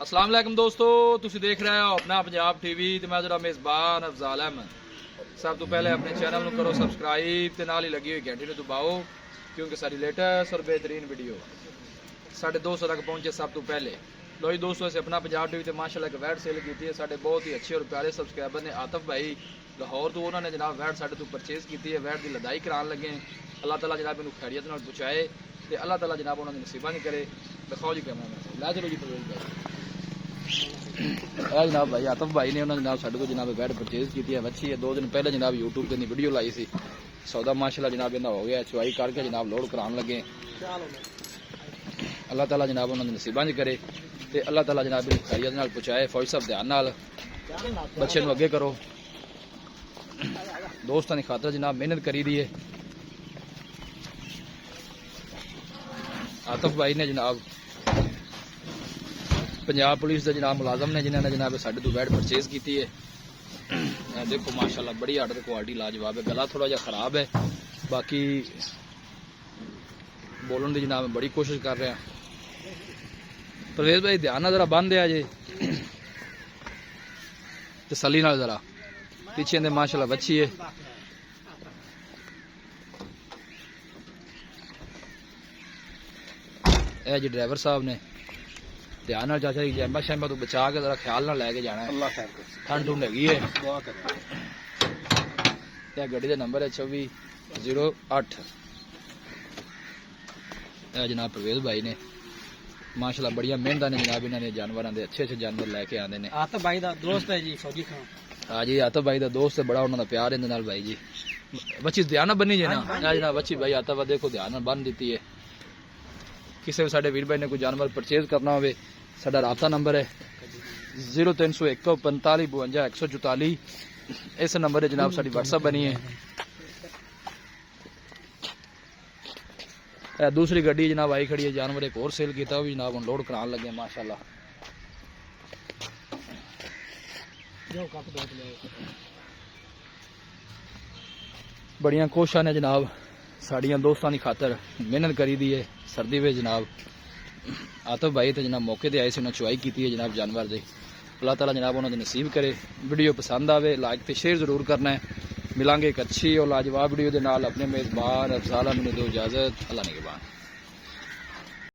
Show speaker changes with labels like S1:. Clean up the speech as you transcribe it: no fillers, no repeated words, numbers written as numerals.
S1: अस्सलाम वालेकुम दोस्तों, तुसी देख रहे हो अपना पंजाब टीवी ते मैं जरा मेज़बान अफजाल अहमद। सब तो पहले अपने चैनल को करो सबसक्राइब ते नाल ही लगी हुई घंटी नूं दबाओ क्योंकि सारी लेटेस्ट और बेहतरीन वीडियो साढ़े दोस्तों तक पहुंचे सब तो पहले। लो जी दोस्तों, असें अपना पंजाब टीवी ते माशाअल्लाह एक वैट सेल की है। साढ़े बहुत ही अच्छे और प्यारे सबसक्राइबर ने आतिफ भाई लाहौर तो उन्होंने जनाब वैट साढ़े तो परचेज की है। वैट की लदाई करान लगे, अल्लाह ताला जनाब इन्हू खैरियत नाल पहुँचाए तो अल्लाह ताला जनाब उन्होंने नसीबा नहीं करे। दिखाओ जी कैमरा मैन लै चलो जी परवेज भाई। जनाब भाई आतिफ भाई ने उन्होंने जनाब साढ़े को जनाब वैट परचेज की है। अच्छी है, 2 दिन पहले जनाब यूट्यूब पर वीडियो लाई सी। सौदा माशाअल्लाह जनाब इन्दा हो गया, चुवाई करके जनाब लोड करान लगे। अल्लाह ताला जनाब उन्होंने नसीबा नहीं करे तो अल्लाह ताला जनाब इन्हू खैरियत नाल पहुँचाए। फौज साहब ध्यान नाल बच्चे नूं अगे करो। दोस्तों की खातर जनाब मेहनत करी दी है। आतिफ भाई ने जनाब पंजाब पुलिस के जनाब मुलाजम ने जिन्होंने जनाब साढ़े तो वैट परचेज की है। देखो माशाल्लाह बड़ी आर्डर क्वालिटी लाजवाब है। गला थोड़ा जहा खराब है, बाकी बोलन की जनाब बड़ी कोशिश कर रहे हैं। परवेज भाई ध्यान ना जरा बंद है जे तसली नाल जरा पीछे दे माशाल्लाह बच्ची है। ए जी ड्राइवर साहब ने ध्यान नाल चाचा जी जैम्बा शैम्बा तो बचा के जरा ख्याल नाल लैके जाना है। ठंड ठुंड हैगी है। गड्डी का नंबर है 2408। जनाब परवेज भाई ने माशाल्लाह बढ़िया मेहनत ने जनाब इन्होंने जानवरों के अच्छे अच्छे जानवर लैके आते हैं।
S2: आतिफ भाई का दोस्त है जी फौजी खान।
S1: हाँ जी आतिफ भाई का दोस्त है, बड़ा उन्होंने प्यार है नाल भाई जी। बच्ची ध्यान बनी जी ना जनाब बच्ची भाई आतिफ देखो ध्यान बन दी है। किसी भी साढ़े वीर भाई ने कोई जानवर परचेज करना हो साडा राबता नंबर है 0301 45 52 144। इस नंबर है जनाब साड़ी व्हाट्सएप बनी है। दूसरी गड्डी जनाब आई खड़ी है, जानवर एक और सेल किया भी जनाब लोड करान लगे माशाल्लाह। बड़िया कोशिशा ने जनाब साड़िया दोस्तों की खातर मेहनत करी दी है। सर्दी में जनाब आतिफ भाई तो जनाब मौके पर आए से उन्हें चुवाई की है जनाब जानवर की। अल्लाह ताला जनाब उन्होंने नसीब करे। वीडियो पसंद आवे लाइक तो शेयर जरूर करना है। मिलांगे एक अच्छी और लाजवाब वीडियो के नाल। अपने मेज़बान अफजाल अहमद दो इजाजत। अल्लाह निगहबान।